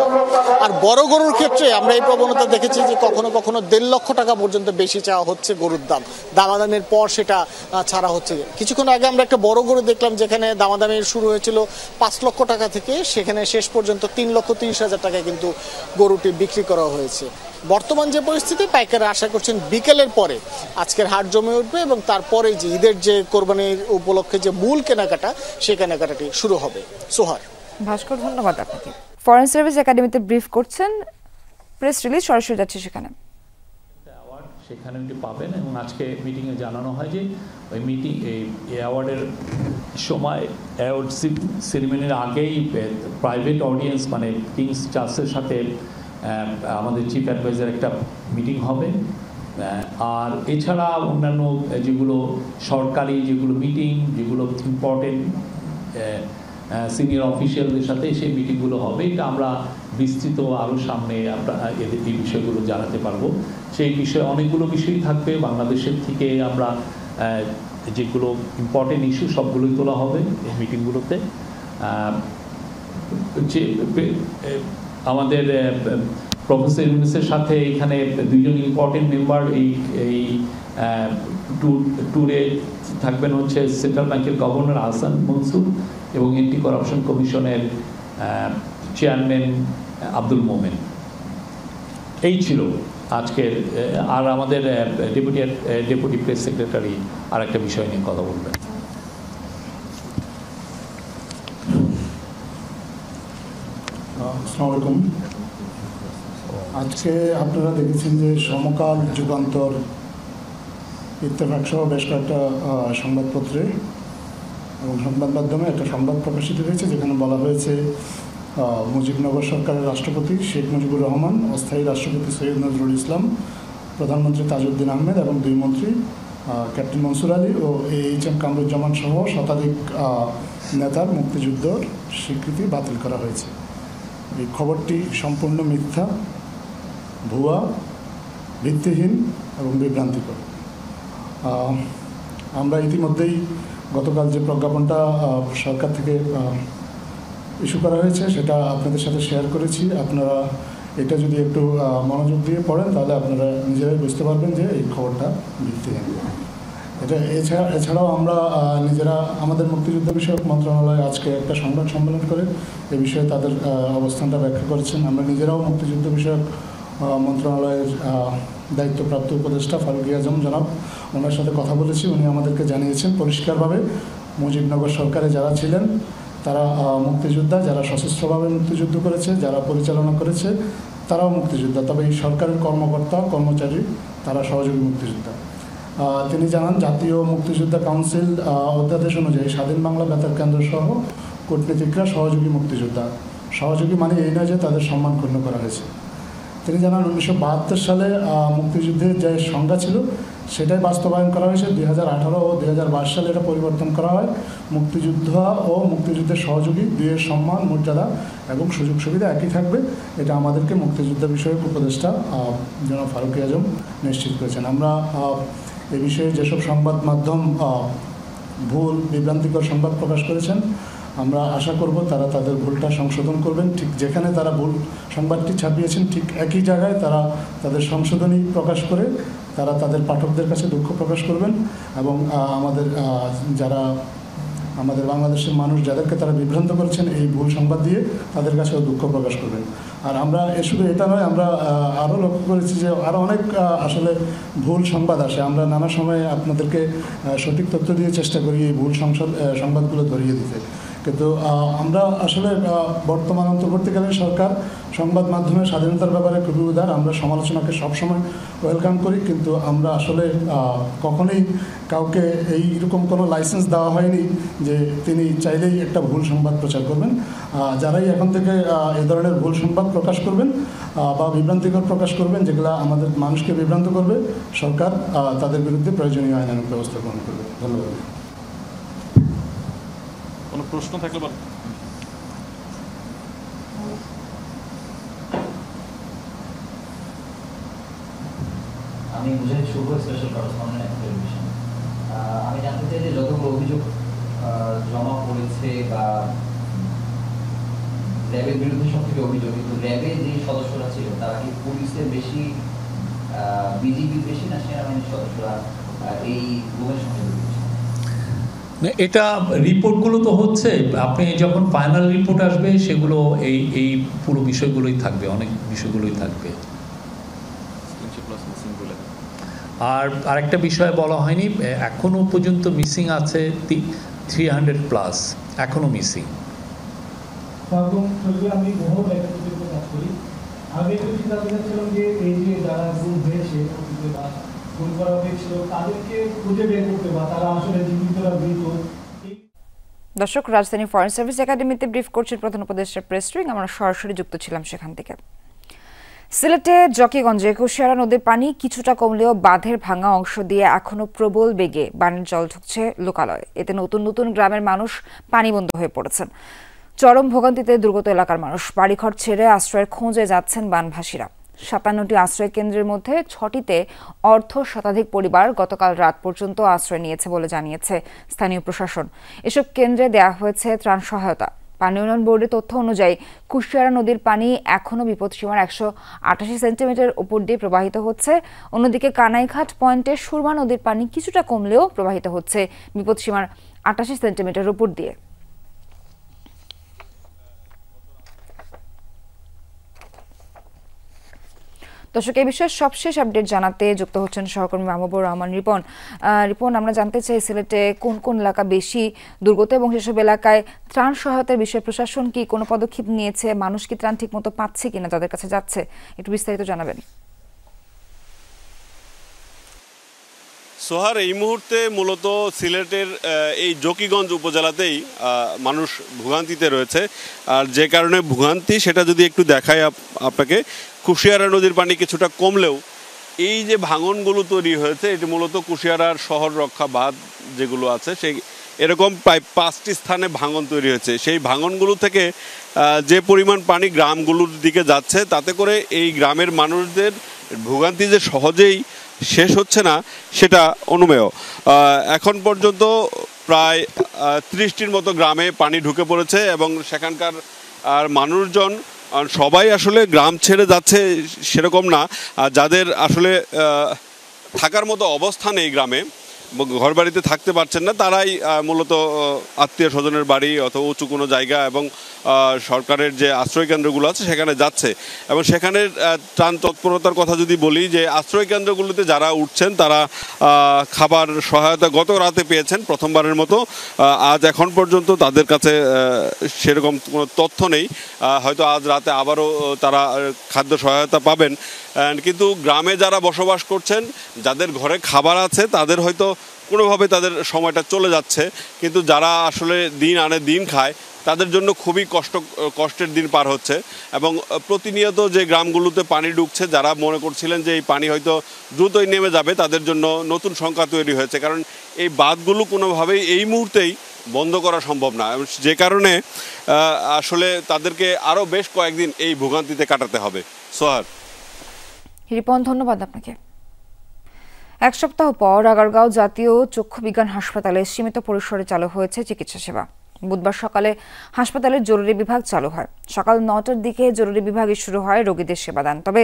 আর বড় গরুর ক্ষেত্রে আমরা এই প্রবণতা দেখেছি যে কখনো কখনো 1.5 লক্ষ টাকা পর্যন্ত বেশি চাওয়া হচ্ছে গরুর দাম, দামাদামের পর সেটা ছাড়া হচ্ছে। কিছুক্ষণ আগে আমরা একটা বড় গরু দেখলাম যেখানে দামাদামি শুরু হয়েছিল 5 লক্ষ টাকা থেকে, সেখানে শেষ পর্যন্ত 3,30,000 টাকায় কিন্তু গরুটি বিক্রি করা হয়েছে। বর্তমান যে পরিস্থিতি, পাইকাররা আশা করছেন বিকেলের পরে আজকের হাট জমে উঠবে এবং তারপরে যে ঈদের যে কোরবানির উপলক্ষে যে মূল কেনাকাটা, সেই কেনাকাটাটি শুরু হবে। সোহার, ভাস্কর, ধন্যবাদ আপনাকে। ফরেন সার্ভিস একাডেমিতে ব্রিফ করছেন, প্রেস রিলিজ সরাসরি যাচ্ছে সেখানে। সেখানে পাবেন এবং আজকে মিটিংয়ে জানানো হয় যে ওই মিটিং এই অ্যাওয়ার্ডের সময় অ্যাওয়ার্ড সেরিমনির আগেই প্রাইভেট অডিয়েন্স মানে কিংস চার্লসের সাথে আমাদের চিফ অ্যাডভাইজার একটা মিটিং হবে। আর এছাড়া অন্যান্য যেগুলো সরকারি যেগুলো মিটিং, যেগুলো ইম্পর্টেন্ট সিনিয়র অফিসিয়ালদের সাথে সেই মিটিংগুলো হবে। এটা আমরা বিস্তৃত আরও সামনে এই বিষয়গুলো জানাতে পারবো। সেই বিষয়ে অনেকগুলো বিষয়ই থাকবে। বাংলাদেশের থেকে আমরা যেগুলো ইম্পর্টেন্ট ইস্যু সবগুলোই তোলা হবে এই মিটিংগুলোতে। যে আমাদের প্রফেসর ইউনুসের সাথে এখানে দুইজন ইম্পর্টেন্ট মেম্বার এই ট্যুরে থাকবেন হচ্ছে সেন্ট্রাল ব্যাংকের গভর্নর আহসান মনসুর এবং এন্টি করাপশন কমিশনের চেয়ারম্যান আব্দুল মোমেন। এই ছিল আজকের। আর আমাদের ডেপুটি প্রেস সেক্রেটারি আর একটা বিষয় নিয়ে কথা বলবেন। আসসালামু আলাইকুম। আজকে আপনারা দেখেছেন যে সমকাল, যুগান্তর, ইত্তেফাক সহ বেশ কয়েকটা সংবাদপত্রে এবং সংবাদ মাধ্যমে একটা সংবাদ প্রকাশিত হয়েছে যেখানে বলা হয়েছে মুজিবনগর সরকারের রাষ্ট্রপতি শেখ মুজিবুর রহমান, অস্থায়ী রাষ্ট্রপতি সৈয়দ নজরুল ইসলাম, প্রধানমন্ত্রী তাজউদ্দিন আহমেদ এবং 2 মন্ত্রী ক্যাপ্টেন মনসুর আলী ও AHM কামরুজ্জামান সহ শতাধিক নেতার মুক্তিযুদ্ধর স্বীকৃতি বাতিল করা হয়েছে। এই খবরটি সম্পূর্ণ মিথ্যা, ভুয়া, ভিত্তিহীন এবং বিভ্রান্তিকর। আমরা ইতিমধ্যেই গতকাল যে প্রজ্ঞাপনটা সরকার থেকে ইস্যু করা হয়েছে সেটা আপনাদের সাথে শেয়ার করেছি। আপনারা এটা যদি একটু মনোযোগ দিয়ে পড়েন তাহলে আপনারা নিজেরাই বুঝতে পারবেন যে এই খবরটা ভিত্তিহীন। এছাড়াও আমরা নিজেরা আমাদের মুক্তিযুদ্ধ বিষয়ক মন্ত্রণালয় আজকে একটা সংবাদ সম্মেলন করে এ বিষয়ে তাদের অবস্থানটা ব্যাখ্যা করেছেন। আমরা নিজেরাও মুক্তিযুদ্ধ বিষয়ক মন্ত্রণালয়ের দায়িত্বপ্রাপ্ত উপদেষ্টা ফারুক আজম জনাব, ওনার সাথে কথা বলেছি। উনি আমাদেরকে জানিয়েছেন পরিষ্কারভাবে মুজিবনগর সরকারে যারা ছিলেন তারা মুক্তিযোদ্ধা, যারা সশস্ত্রভাবে মুক্তিযুদ্ধ করেছে, যারা পরিচালনা করেছে তারাও মুক্তিযোদ্ধা, তবে এই সরকারের কর্মকর্তা কর্মচারী তারা সহযোগী মুক্তিযোদ্ধা। তিনি জানান জাতীয় মুক্তিযোদ্ধা কাউন্সিল অধ্যাদেশ অনুযায়ী স্বাধীন বাংলা বেতার কেন্দ্র সহ কূটনীতিকরা সহযোগী মুক্তিযোদ্ধা। সহযোগী মানে এই নয় যে তাদের সম্মান ক্ষুণ্ণ করা হয়েছে। তিনি জানান 1972 সালে মুক্তিযুদ্ধের যে সংজ্ঞা ছিল সেটাই বাস্তবায়ন করা হয়েছে। 2018 ও 2022 সালে এটা পরিবর্তন করা হয়। মুক্তিযোদ্ধা ও মুক্তিযুদ্ধের সহযোগী দুইয়ের সম্মান, মর্যাদা এবং সুযোগ সুবিধা একই থাকবে। এটা আমাদেরকে মুক্তিযুদ্ধ বিষয়ক উপদেষ্টা জনাব ফারুক আজম নিশ্চিত করেছেন। আমরা এ বিষয়ে যেসব সংবাদ মাধ্যম ভুল বিভ্রান্তিকর সংবাদ প্রকাশ করেছেন আমরা আশা করব তারা তাদের ভুলটা সংশোধন করবেন। ঠিক যেখানে তারা ভুল সংবাদটি ছাপিয়েছেন ঠিক একই জায়গায় তারা তাদের সংশোধনী প্রকাশ করে তারা তাদের পাঠকদের কাছে দুঃখ প্রকাশ করবেন এবং আমাদের বাংলাদেশের মানুষ যাদেরকে তারা বিভ্রান্ত করেছেন এই ভুল সংবাদ দিয়ে তাদের কাছেও দুঃখ প্রকাশ করবেন। আর আমরা শুধু এটা নয়, আমরা আরও লক্ষ্য করেছি যে আরও অনেক আসলে ভুল সংবাদ আসে। আমরা নানা সময়ে আপনাদেরকে সঠিক তথ্য দিয়ে চেষ্টা করি এই ভুল সংবাদগুলো ধরিয়ে দিতে, কিন্তু আমরা আসলে বর্তমান অন্তর্বর্তীকালীন সরকার সংবাদ মাধ্যমের স্বাধীনতার ব্যাপারে খুবই উদার। আমরা সমালোচনাকে সবসময় ওয়েলকাম করি, কিন্তু আমরা আসলে কখনোই কাউকে এইরকম কোনো লাইসেন্স দেওয়া হয়নি যে তিনি চাইলেই একটা ভুল সংবাদ প্রচার করবেন। যারাই এখন থেকে এ ধরনের ভুল সংবাদ প্রকাশ করবেন বা বিভ্রান্তিকর প্রকাশ করবেন যেগুলো আমাদের মানুষকে বিভ্রান্ত করবে, সরকার তাদের বিরুদ্ধে প্রয়োজনীয় আইনানুগ ব্যবস্থা গ্রহণ করবে। ধন্যবাদ। কোনো প্রশ্ন থাকলে বল। আমি বুঝাই শুভ স্পেশাল করেসপন্ডেন্ট টেলিভিশন। আমি জানতে চাই যে যতগুলো অভিযোগ জমা পড়েছে বা র্যাবের বিরুদ্ধে সব থেকে অভিযোগ, কিন্তু র্যাবে যে সদস্যরা ছিল তারা কি পুলিশের বেশি, বিজিবির বেশি না সেনাবাহিনীর সদস্যরা এই গুমের সঙ্গে জড়িত? এটা রিপোর্টগুলো তো হচ্ছে, আপনি যখন ফাইনাল রিপোর্ট আসবে সেগুলো এই পুরো বিষয়গুলোই থাকবে, অনেক বিষয়গুলোই থাকবে। আর আরেকটা বিষয় বলা হয়নি, এখনো পর্যন্ত মিসিং আছে 300+ এখনো মিসিং। আমি কাজ করি, আমি একটু চিন্তা করেছিলাম যে এই যে যারা গুম হয়েছে বা গুম করা হয়েছিল তাদেরকে খুঁজে বের করতে বা তারা আসলে জীবিতরা মৃত। দর্শক, রাজধানী ফরেন সার্ভিস একাডেমিতে ব্রিফ করছেন প্রধান উপদেষ্টা প্রেস উইং, আমরা সরাসরি যুক্ত ছিলাম সেখান থেকে। সিলেটে জকিগঞ্জে কুশিয়ারা নদীর পানি কিছুটা কমলেও বাঁধের ভাঙা অংশ দিয়ে এখনো প্রবল বেগে বানের জল ঢুকছে লোকালয়ে। এতে নতুন নতুন গ্রামের মানুষ পানিবন্ধ হয়ে পড়েছেন। চরম ভোগান্তিতে দুর্গত এলাকার মানুষ বাড়িঘর ছেড়ে আশ্রয়ের খোঁজে যাচ্ছেন বানভাসীরা। 57টি আশ্রয় কেন্দ্রের মধ্যে 6টিতে শতাধিক পরিবার গতকাল রাত পর্যন্ত আশ্রয় নিয়েছে বলে জানিয়েছে স্থানীয় প্রশাসন। এসব কেন্দ্রে দেয়া হয়েছে ত্রাণ সহায়তা। পানি উন্নয়ন বোর্ডের তথ্য অনুযায়ী কুশিয়ারা নদীর পানি এখনও বিপদসীমার 188 সেন্টিমিটার উপর দিয়ে প্রবাহিত হচ্ছে। অন্যদিকে কানাইঘাট পয়েন্টে সুরমা নদীর পানি কিছুটা কমলেও প্রবাহিত হচ্ছে বিপদসীমার 88 সেন্টিমিটার উপর দিয়ে। দর্শক, এই বিষয়ে সবশেষ আপডেট জানাতে যুক্ত হচ্ছেন সহকর্মী মাহবুবুর রহমান রিপন। রিপন, আমরা জানতে চাই সিলেটে কোন কোন এলাকা বেশি দুর্গত এবং সেসব এলাকায় ত্রাণ সহায়তার বিষয়ে প্রশাসন কি কোনো পদক্ষেপ নিয়েছে? মানুষ কি ত্রাণ ঠিকমতো পাচ্ছে কিনা, তাদের কাছে যাচ্ছে? একটু বিস্তারিত জানাবেন। সোহার, এই মুহূর্তে মূলত সিলেটের এই জকিগঞ্জ উপজেলাতেই মানুষ ভোগান্তিতে রয়েছে। আর যে কারণে ভোগান্তি সেটা যদি একটু দেখায় আপনাকে, কুশিয়ারা নদীর পানি কিছুটা কমলেও এই যে ভাঙনগুলো তৈরি হয়েছে এটি মূলত কুশিয়ারার শহর রক্ষা বাঁধ যেগুলো আছে সেই এরকম প্রায় 5টি স্থানে ভাঙন তৈরি হয়েছে। সেই ভাঙনগুলো থেকে যে পরিমাণ পানি গ্রামগুলোর দিকে যাচ্ছে তাতে করে এই গ্রামের মানুষদের ভোগান্তি যে সহজেই শেষ হচ্ছে না সেটা অনুমেয়। এখন পর্যন্ত প্রায় 30টির মতো গ্রামে পানি ঢুকে পড়েছে এবং সেখানকার আর মানুষজন সবাই আসলে গ্রাম ছেড়ে যাচ্ছে সেরকম না। যাদের আসলে থাকার মতো অবস্থা নেই গ্রামে, ঘর বাড়িতে থাকতে পারছেন না, তারাই মূলত আত্মীয় স্বজনের বাড়ি অথবা উঁচু কোনো জায়গা এবং সরকারের যে আশ্রয় কেন্দ্রগুলো আছে সেখানে যাচ্ছে। এবং সেখানের ত্রাণ তৎপরতার কথা যদি বলি, যে আশ্রয় কেন্দ্রগুলোতে যারা উঠছেন তারা খাবার সহায়তা গত রাতে পেয়েছেন প্রথমবারের মতো। আজ এখন পর্যন্ত তাদের কাছে সেরকম কোনো তথ্য নেই, হয়তো আজ রাতে আবারও তারা খাদ্য সহায়তা পাবেন। কিন্তু গ্রামে যারা বসবাস করছেন, যাদের ঘরে খাবার আছে, তাদের হয়তো কোনোভাবে তাদের সময়টা চলে যাচ্ছে। কিন্তু যারা আসলে দিন আনে দিন খায় তাদের জন্য খুবই কষ্টের দিন পার হচ্ছে। এবং প্রতিনিয়ত যে গ্রামগুলোতে পানি ঢুকছে, যারা মনে করছিলেন যে এই পানি হয়তো দ্রুতই নেমে যাবে, তাদের জন্য নতুন সংখ্যা তৈরি হয়েছে। কারণ এই বাঁধগুলো কোনোভাবেই এই মুহূর্তেই বন্ধ করা সম্ভব না, যে কারণে আসলে তাদেরকে আরও বেশ কয়েকদিন এই ভোগান্তিতে কাটাতে হবে। সোহার। রিপন, ধন্যবাদ আপনাকে। এক সপ্তাহ পর আগারগাঁও জাতীয় চক্ষু বিজ্ঞান হাসপাতালে সীমিত পরিসরে চালু হয়েছে চিকিৎসা সেবা। বুধবার সকালে হাসপাতালের জরুরি বিভাগ চালু হয়। সকাল 9টার দিকে জরুরি বিভাগে শুরু হয় রোগীদের সেবাদান। তবে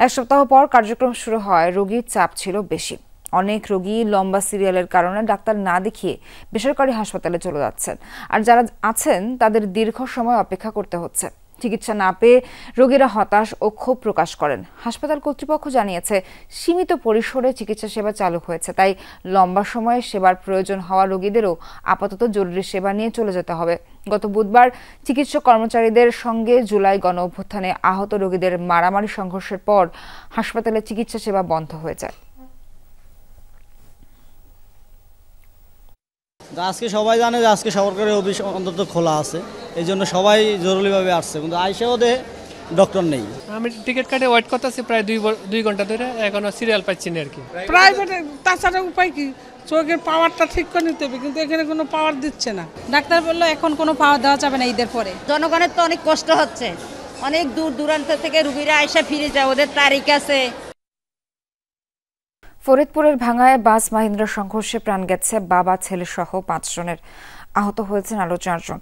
এক সপ্তাহ পর কার্যক্রম শুরু হয় রোগীর চাপ ছিল বেশি। অনেক রোগী লম্বা সিরিয়ালের কারণে ডাক্তার না দেখিয়ে বেসরকারি হাসপাতালে চলে যাচ্ছেন, আর যারা আছেন তাদের দীর্ঘ সময় অপেক্ষা করতে হচ্ছে। চিকিৎসা না পেয়ে রোগীরা হতাশ ও ক্ষোভ প্রকাশ করেন। হাসপাতাল কর্তৃপক্ষ জানিয়েছে সীমিত পরিসরে চিকিৎসা সেবা চালু হয়েছে, তাই লম্বা সময়ে সেবার প্রয়োজন হওয়া রোগীদেরও আপাতত জরুরি সেবা নিয়ে চলে যেতে হবে। গত বুধবার চিকিৎসক কর্মচারীদের সঙ্গে জুলাই গণ অভ্যুত্থানে আহত রোগীদের মারামারি সংঘর্ষের পর হাসপাতালে চিকিৎসা সেবা বন্ধ হয়ে যায়। আজকে সবাই জানে যে আজকে সরকারি অফিস অন্তত খোলা আছে, এই জন্য সবাই জরুরিভাবে আসছে, কিন্তু আইসেও ডক্টর নেই। আমি টিকিট কাটে ওয়েট করতেছি প্রায় 2 ঘন্টা ধরে, এখনো সিরিয়াল পাচ্ছি না আর কি। প্রাইভেটে তাছাড়া উপায় কি, চোখের পাওয়ারটা ঠিক করে নিতে হবে, কিন্তু এখানে কোনো পাওয়ার দিচ্ছে না। ডাক্তার বললো এখন কোনো পাওয়ার দেওয়া যাবে না ঈদের পরে। জনগণের তো অনেক কষ্ট হচ্ছে, অনেক দূর দূরান্ত থেকে রুগীরা আইসা ফিরে যায়, ওদের তারিখ আছে। ফরিদপুরের ভাঙ্গায় বাস মাহিন্দ্রা সংঘর্ষে প্রাণ গেছে বাবা ছেলে সহ 5 জনের, আহত হয়েছেন আরও 4 জন।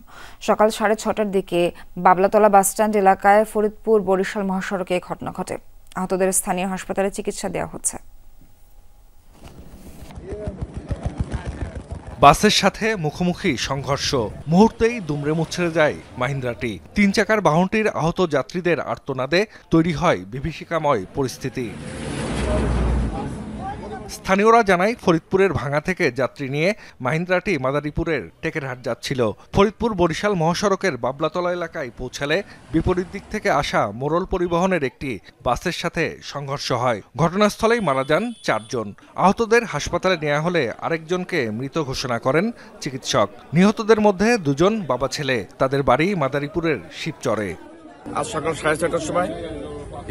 সকাল 6:30টার দিকে বাবলাতলা বাসস্ট্যান্ড এলাকায় ফরিদপুর বরিশাল মহাসড়কে এই ঘটনা ঘটে। আহতদের স্থানীয় হাসপাতালে চিকিৎসা দেওয়া হচ্ছে। বাসের সাথে মুখোমুখি সংঘর্ষ, মুহূর্তেই দুমড়ে মুচড়ে যায় মাহিন্দ্রাটি। 3 চাকার বাহনটির আহত যাত্রীদের আর্তনাদে তৈরি হয় বিভীষিকাময় পরিস্থিতি। স্থানীয়রা জানায় ফরিদপুরের ভাঙ্গা থেকে যাত্রী নিয়ে মাহিন্দ্রাটি মাদারীপুরের টেকেরহাট যাচ্ছিল। ফরিদপুর বরিশাল মহাসড়কের বাবলাতলা এলাকায় পৌঁছালে বিপরীত দিক থেকে আসা মোড়ল পরিবহনের একটি বাসের সাথে সংঘর্ষ হয়। ঘটনাস্থলেই মারা যান 4 জন। আহতদের হাসপাতালে নেওয়া হলে আরেকজনকে মৃত ঘোষণা করেন চিকিৎসক। নিহতদের মধ্যে 2 জন বাবা ছেলে, তাদের বাড়ি মাদারীপুরের শিবচরে। আজ সকাল 6:30টার সময়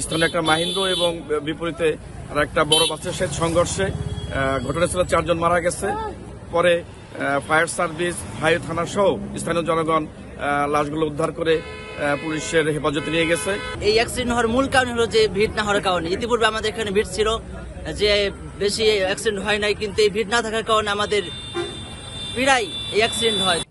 স্থানীয় একটা মাহিন্দ্রা এবং বিপরীতে আর একটা বড় বাসের সাথে সংঘর্ষে ঘটনাস্থলে 4 জন মারা গেছে। পরে ফায়ার সার্ভিস, হাইওয়ে থানা সহ স্থানীয় জনগণ লাশগুলো উদ্ধার করে পুলিশের হেফাজতে নিয়ে গেছে। এই অ্যাক্সিডেন্ট হওয়ার মূল কারণ হলো যে ভিড় না হওয়ার কারণে। ইতিপূর্বে আমাদের এখানে ভিড় ছিল, যে বেশি অ্যাক্সিডেন্ট হয় নাই, কিন্তু এই ভিড় না থাকার কারণে আমাদের প্রায় এই অ্যাক্সিডেন্ট হয়।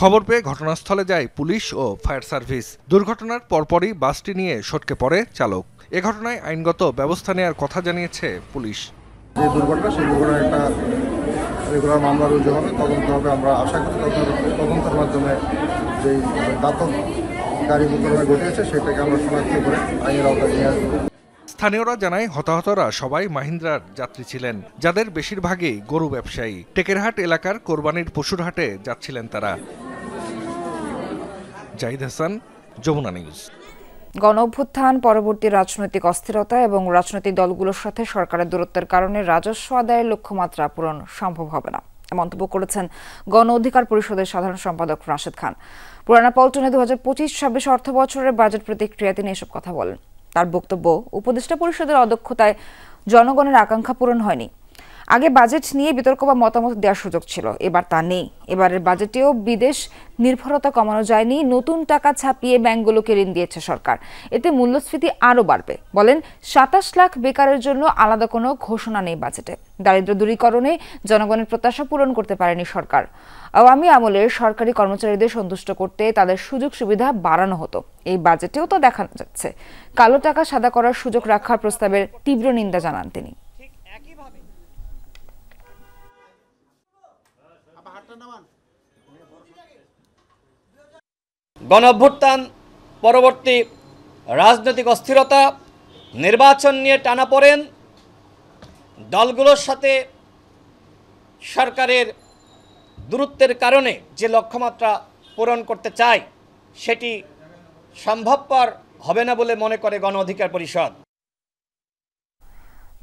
খবর পেয়ে ঘটনাস্থলে যায় পুলিশ ও ফায়ার সার্ভিস। দুর্ঘটনার পরপরই বাসটি নিয়ে সটকে পড়ে চালক। এ ঘটনায় আইনগত ব্যবস্থা নেওয়ার কথা জানিয়েছে পুলিশ। যে দুর্ঘটনা, সেই দুর্ঘটনার একটা রেগুলার মামলা রুজু হবে, তদন্ত হবে। আমরা আশা করি তদন্তের মাধ্যমে যেই ঘাতক গাড়ি দুর্ঘটনা ঘটেছে সেটাকে আমরা শনাক্ত করে আইনের আওতায় নিয়ে আসবো। স্থানীয়রা জানায় হতাহতরা সবাই মাহিন্দ্রার যাত্রী ছিলেন, যাদের বেশিরভাগই গরু ব্যবসায়ী। টেকেরহাট এলাকার কোরবানির পশুর হাটে যাচ্ছিলেন তারা। জাহিদ হাসান, যমুনা নিউজ। গণঅভ্যুত্থান পরবর্তী রাজনৈতিক অস্থিরতা এবং রাজনৈতিক দলগুলোর সাথে সরকারের দূরত্বের কারণে রাজস্ব আদায়ের লক্ষ্যমাত্রা পূরণ সম্ভব হবে না, মন্তব্য করেছেন গণ অধিকার পরিষদের সাধারণ সম্পাদক রাশেদ খান। পুরানা পল্টনে 2025-26 অর্থ বছরের বাজেট প্রতিক্রিয়ায় তিনি এসব কথা বলেন। তার বক্তব্য, উপদেষ্টা পরিষদের অদক্ষতায় জনগণের আকাঙ্ক্ষা পূরণ হয়নি। আগে বাজেট নিয়ে বিতর্ক বা মতামত দেওয়ার সুযোগ ছিল, এবার তা নেই। এবারের বাজেটেও বিদেশ নির্ভরতা কমানো যায়নি, নতুন টাকা ছাপিয়ে ব্যাংকগুলোকে ঋণ দিয়েছে সরকার। এতে মূল্যস্ফীতি আরও বাড়বে। বলেন, 27 লাখ বেকারের জন্য আলাদা কোনো ঘোষণা নেই বাজেটে। দারিদ্র্য দূরীকরণে জনগণের প্রত্যাশা পূরণ করতে পারেনি সরকার। আওয়ামী আমলের সরকারি কর্মচারীদের সন্তুষ্ট করতে তাদের সুযোগ সুবিধা বাড়ানো হতো, এই বাজেটেও তো দেখা যাচ্ছে। কালো টাকা সাদা করার সুযোগ রাখার প্রস্তাবের তীব্র নিন্দা জানান তিনি। গণঅভ্যুত্থান পরবর্তী রাজনৈতিক অস্থিরতা, নির্বাচন নিয়ে টানাপোড়েন, দলগুলোর সাথে সরকারের দূরত্বের কারণে যে লক্ষ্যমাত্রা পূরণ করতে চায় সেটি সম্ভবপর হবে না বলে মনে করে গণ অধিকার পরিষদ।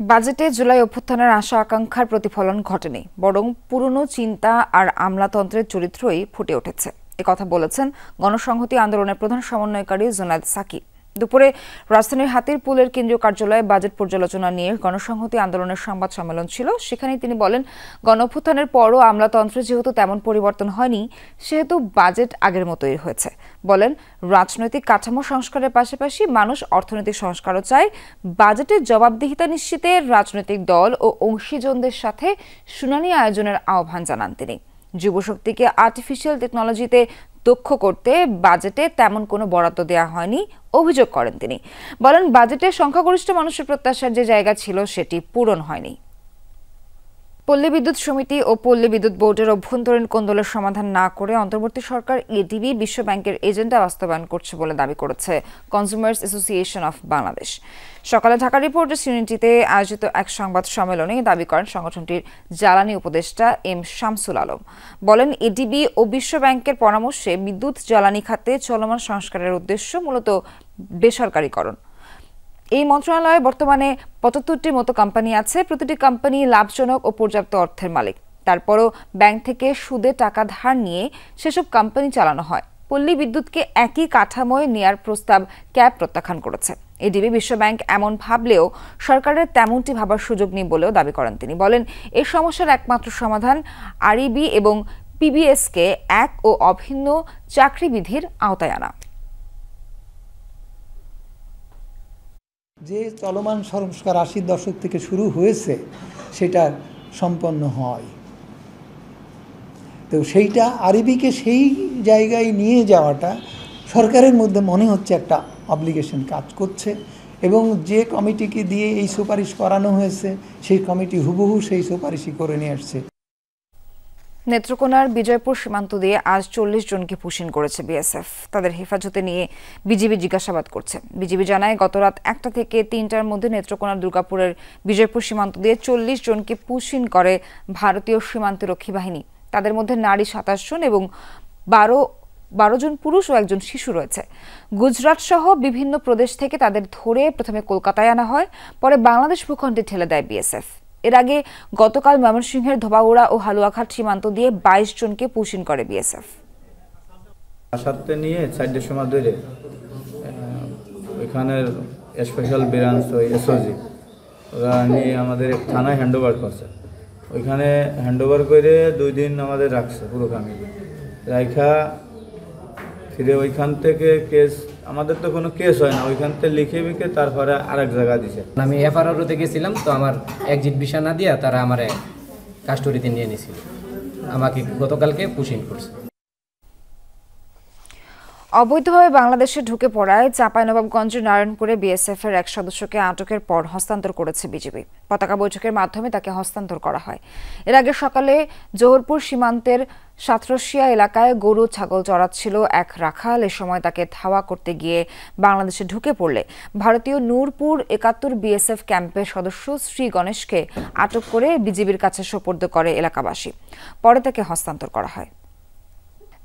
বাজেটে জুলাই অভ্যুত্থানের আশা আকাঙ্ক্ষার প্রতিফলন ঘটেনি, বরং পুরনো চিন্তা আর আমলাতন্ত্রের চরিত্রই ফুটে উঠেছে। একথা বলেছেন গণসংহতি আন্দোলনের প্রধান সমন্বয়কারী জুনায়েদ সাকি। দুপুরে রাজধানীর হাতিরপুলের কেন্দ্রীয় কার্যালয়ে বাজেট পর্যালোচনা নিয়ে গণসংহতি আন্দোলনের সংবাদ সম্মেলন ছিল। সেখানে তিনি বলেন, গণঅভ্যুত্থানের পরও আমলাতন্ত্রে যেহেতু তেমন পরিবর্তন হয়নি, সেহেতু বাজেট আগের মতোই হয়েছে। বলেন, রাজনৈতিক কাঠামো সংস্কারের পাশাপাশি মানুষ অর্থনৈতিক সংস্কারও চায়। বাজেটের জবাবদিহিতা নিশ্চিতে রাজনৈতিক দল ও অংশীজনদের সাথে শুনানি আয়োজনের আহ্বান জানান তিনি। যুবশক্তিকে আর্টিফিশিয়াল টেকনোলজিতে দক্ষ করতে বাজেটে তেমন কোনো বরাদ্দ দেওয়া হয়নি অভিযোগ করেন তিনি। বলেন, বাজেটে সংখ্যাগরিষ্ঠ মানুষের প্রত্যাশার যে জায়গা ছিল সেটি পূরণ হয়নি। পল্লী বিদ্যুৎ সমিতি ও পল্লী বিদ্যুৎ বোর্ডের অভ্যন্তরীণ কোন্দলের সমাধান না করে অন্তর্বর্তী সরকার এডিবি বিশ্ব ব্যাংকের এজেন্ডা বাস্তবায়ন করছে বলে দাবি করেছে কনজিউমার্স অ্যাসোসিয়েশন অফ বাংলাদেশ। সকালে ঢাকা রিপোর্টার্স ইউনিটিতে আয়োজিত এক সংবাদ সম্মেলনে দাবি করেন সংগঠনটির জ্বালানি উপদেষ্টা এম শামসুল আলম। বলেন, এডিবি ও বিশ্ব ব্যাংকের পরামর্শে বিদ্যুৎ জ্বালানি খাতে চলমান সংস্কারের উদ্দেশ্য মূলত বেসরকারীকরণ। এই মন্ত্রণালয়ে বর্তমানে 75টির মতো কোম্পানি আছে। প্রতিটি কোম্পানি লাভজনক ও পর্যাপ্ত অর্থের মালিক। তারপরও ব্যাংক থেকে সুদে টাকা ধার নিয়ে সেসব কোম্পানি চালানো হয়। পল্লী বিদ্যুৎকে একই কাঠামোয় নেয়ার প্রস্তাব ক্যাব প্রত্যাখ্যান করেছে। এডিবি বিশ্ব ব্যাংক এমন ভাবলেও সরকারের তেমনটি ভাবার সুযোগ নেই বলেও দাবি করেন তিনি। বলেন, এই সমস্যার একমাত্র সমাধান আরইবি এবং পিবিএসকে এক ও অভিন্ন চাকরি বিধির আওতায় আনা। যে চলমান সংস্কার 80-র দশক থেকে শুরু হয়েছে, সেটা সম্পন্ন হয়। তো সেইটা আরবিকে সেই জায়গায় নিয়ে যাওয়াটা সরকারের মধ্যে মনে হচ্ছে একটা অব্লিগেশন কাজ করছে, এবং যে কমিটিকে দিয়ে এই সুপারিশ করানো হয়েছে সেই কমিটি হুবহু সেই সুপারিশই করে নিয়ে আসছে। নেত্রকোনার বিজয়পুর সীমান্ত দিয়ে আজ 40 জনকে পুশিন করেছে বিএসএফ। তাদের হেফাজতে নিয়ে বিজিবি জিজ্ঞাসাবাদ করছে। বিজিবি জানায় গত রাত 1টা থেকে 3টার মধ্যে নেত্রকোনার দুর্গাপুরের বিজয়পুর সীমান্ত দিয়ে 40 জনকে পুশিন করে ভারতীয় সীমান্তরক্ষী বাহিনী। তাদের মধ্যে নারী 27 জন এবং 12 জন পুরুষ ও 1 জন শিশু রয়েছে। গুজরাট সহ বিভিন্ন প্রদেশ থেকে তাদের ধরে প্রথমে কলকাতায় আনা হয়, পরে বাংলাদেশ ভূখণ্ডে ঠেলে দেয় বিএসএফ। এর আগে গতকাল ময়মনসিংহের ধোবাউড়া ও হালুয়াঘাট সীমান্ত দিয়ে 22 জনকে পুশিন করে বিএসএফ। সাথে নিয়ে 4টার সময় ধরে ওইখানের স্পেশাল ব্রাঞ্চ ওই এসওজি ওরা নিয়ে আমাদের থানায় হ্যান্ডওভার করছে। ওইখানে হ্যান্ডওভার করে 2 দিন আমাদের রাখছে পুরো ফ্যামিলি রাইখা, ফিরে ওইখান থেকে কেস, আমাদের তো কোনো কেস হয় না, ওইখান থেকে লিখে বিখে তারপরে আরেক জায়গা দিছে। আমি এফআরওতে গেছিলাম, তো আমার এক্সিট ভিসা না দিয়া তারা আমার কাস্টডিতে নিয়ে নিয়েছিল, আমাকে গতকালকে পুশিং করছে। অবৈধভাবে বাংলাদেশে ঢুকে পড়ায় চাঁপাইনবাবগঞ্জের নারায়ণপুরে বিএসএফ এর 1 সদস্যকে আটকের পর হস্তান্তর করেছে বিজিবি। পতাকা বৈঠকের মাধ্যমে তাকে হস্তান্তর করা হয়। এর আগে সকালে জোহরপুর সীমান্তের সাতরশিয়া এলাকায় গরু ছাগল চড়াচ্ছিল এক রাখাল। এ সময় তাকে ধাওয়া করতে গিয়ে বাংলাদেশে ঢুকে পড়লে ভারতীয় নূরপুর 71 বিএসএফ ক্যাম্পের সদস্য শ্রী গণেশকে আটক করে বিজিবির কাছে সোপর্দ করে এলাকাবাসী। পরে তাকে হস্তান্তর করা হয়।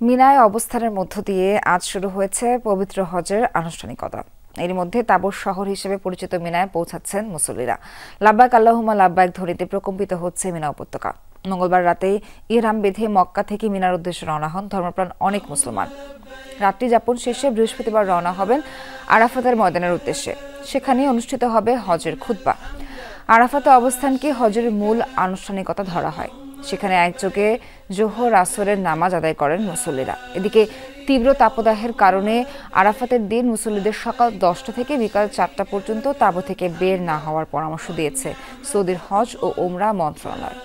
মিনায় অবস্থানের মধ্য দিয়ে আজ শুরু হয়েছে পবিত্র হজের আনুষ্ঠানিকতা। এর মধ্যে তাবুর শহর হিসেবে পরিচিত মিনায় পৌঁছাচ্ছেন মুসল্লিরা। লাব্বাইক আল্লাহুম্মা লাব্বাইক ধ্বনিতে প্রকম্পিত হচ্ছে মিনা উপত্যকা। মঙ্গলবার রাতে ইহরাম বেঁধে মক্কা থেকে মিনার উদ্দেশ্যে রওনা হন ধর্মপ্রাণ অনেক মুসলমান। রাত্রি যাপন শেষে বৃহস্পতিবার রওনা হবেন আরাফাতের ময়দানের উদ্দেশ্যে। সেখানে অনুষ্ঠিত হবে হজের খুতবা। আরাফাতে অবস্থানকে হজের মূল আনুষ্ঠানিকতা ধরা হয়। সেখানে একযোগে জোহর আসরের নামাজ আদায় করেন মুসল্লিরা। এদিকে তীব্র তাপদাহের কারণে আরাফাতের দিন মুসল্লিদের সকাল 10টা থেকে বিকাল 4টা পর্যন্ত তাঁবু থেকে বের না হওয়ার পরামর্শ দিয়েছে সৌদির হজ ও ওমরা মন্ত্রণালয়।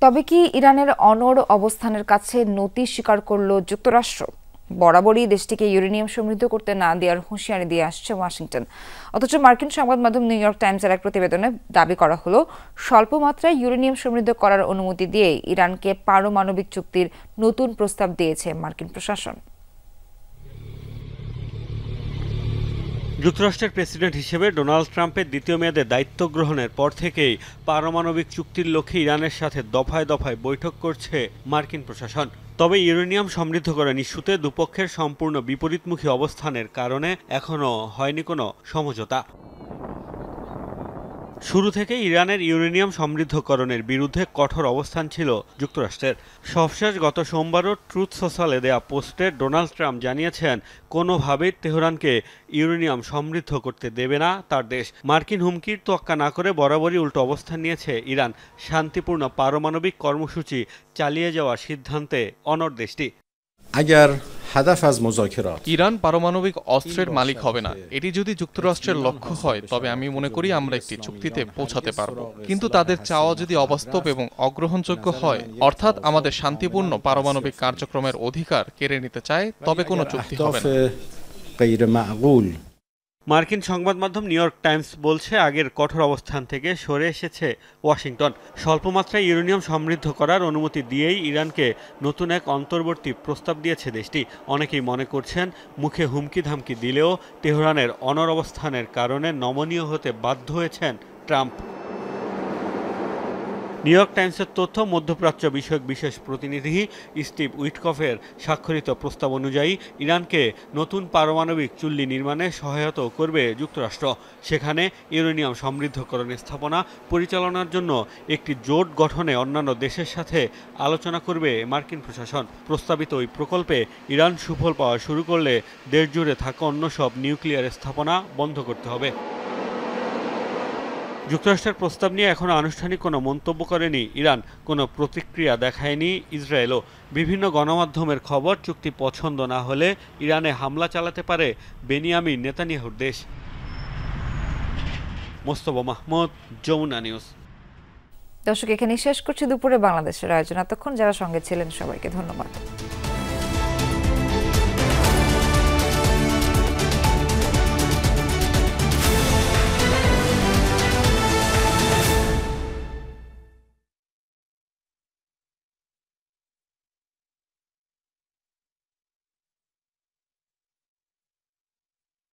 তবে কি ইরানের অনড় অবস্থানের কাছে নতি স্বীকার করল যুক্তরাষ্ট্র? বরাবরই দেশটিকে ইউরেনিয়াম সমৃদ্ধ করতে না দেওয়ার হুঁশিয়ারি দিয়ে আসছে ওয়াশিংটন। অথচ মার্কিন সংবাদ মাধ্যম নিউ ইয়র্ক টাইমসের এক প্রতিবেদনে দাবি করা হলো, স্বল্প মাত্রায় ইউরেনিয়াম সমৃদ্ধ করার অনুমতি দিয়ে ইরানকে পারমাণবিক চুক্তির নতুন প্রস্তাব দিয়েছে মার্কিন প্রশাসন। যুক্তরাষ্ট্রের প্রেসিডেন্ট হিসেবে ডোনাল্ড ট্রাম্পের দ্বিতীয় মেয়াদে দায়িত্ব গ্রহণের পর থেকেই পারমাণবিক চুক্তির লক্ষ্যে ইরানের সাথে দফায় দফায় বৈঠক করছে মার্কিন প্রশাসন। তবে ইউরেনিয়াম সমৃদ্ধকরণ ইস্যুতে দুপক্ষের সম্পূর্ণ বিপরীতমুখী অবস্থানের কারণে এখনও হয়নি কোনো সমঝোতা। শুরু থেকে ইরানের ইউরেনিয়াম সমৃদ্ধকরণের বিরুদ্ধে কঠোর অবস্থান ছিল যুক্তরাষ্ট্রের। সবশেষ গত সোমবারও ট্রুথ সোশ্যালে দেয়া পোস্টে ডোনাল্ড ট্রাম্প জানিয়েছেন, কোনোভাবেই তেহরানকে ইউরেনিয়াম সমৃদ্ধ করতে দেবে না তার দেশ। মার্কিন হুমকির তোয়াক্কা না করে বরাবরই উল্টো অবস্থান নিয়েছে ইরান। শান্তিপূর্ণ পারমাণবিক কর্মসূচি চালিয়ে যাওয়ার সিদ্ধান্তে অনড় দেশটি। ইরান পারমাণবিক অস্ত্রের মালিক হবে না, এটি যদি যুক্তরাষ্ট্রের লক্ষ্য হয় তবে আমি মনে করি আমরা একটি চুক্তিতে পৌঁছাতে পারব। কিন্তু তাদের চাওয়া যদি অবাস্তব এবং অগ্রহণযোগ্য হয়, অর্থাৎ আমাদের শান্তিপূর্ণ পারমাণবিক কার্যক্রমের অধিকার কেড়ে নিতে চায়, তবে কোনো চুক্তি হবে না। মার্কিন সংবাদ মাধ্যম নিউ ইয়র্ক টাইমস বলছে, আগের কঠোর অবস্থান থেকে সরে এসেছে ওয়াশিংটন। স্বল্পমাত্রায় ইউরেনিয়াম সমৃদ্ধ করার অনুমতি দিয়েই ইরানকে নতুন এক অন্তর্বর্তী প্রস্তাব দিয়েছে দেশটি। অনেকেই মনে করছেন, মুখে হুমকি ধামকি দিলেও তেহরানের অনড় অবস্থানের কারণে নমনীয় হতে বাধ্য হয়েছেন ট্রাম্প। নিউ ইয়র্ক টাইমসের তথ্য, মধ্যপ্রাচ্য বিষয়ক বিশেষ প্রতিনিধি স্টিভ উইটকফের স্বাক্ষরিত প্রস্তাব অনুযায়ী ইরানকে নতুন পারমাণবিক চুল্লি নির্মাণে সহায়তাও করবে যুক্তরাষ্ট্র। সেখানে ইউরেনিয়াম সমৃদ্ধকরণ স্থাপনা পরিচালনার জন্য একটি জোট গঠনে অন্যান্য দেশের সাথে আলোচনা করবে মার্কিন প্রশাসন। প্রস্তাবিত ওই প্রকল্পে ইরান সুফল পাওয়া শুরু করলে দেশজুড়ে থাকা অন্য সব নিউক্লিয়ার স্থাপনা বন্ধ করতে হবে। যুক্তরাষ্ট্রের প্রস্তাব নিয়ে এখনও আনুষ্ঠানিক কোনো মন্তব্য করেনি ইরান, কোনো প্রতিক্রিয়া দেখায়নি ইসরায়েলও। বিভিন্ন গণমাধ্যমের খবর, চুক্তি পছন্দ না হলে ইরানে হামলা চালাতে পারে বেনিয়ামিন নেতানিয়াহুর দেশ। মোস্তফা মাহমুদ, যমুনা নিউজ। দর্শক, এখানেই শেষ করছি দুপুরে বাংলাদেশের আয়োজন। এতক্ষণ যারা সঙ্গে ছিলেন সবাইকে ধন্যবাদ।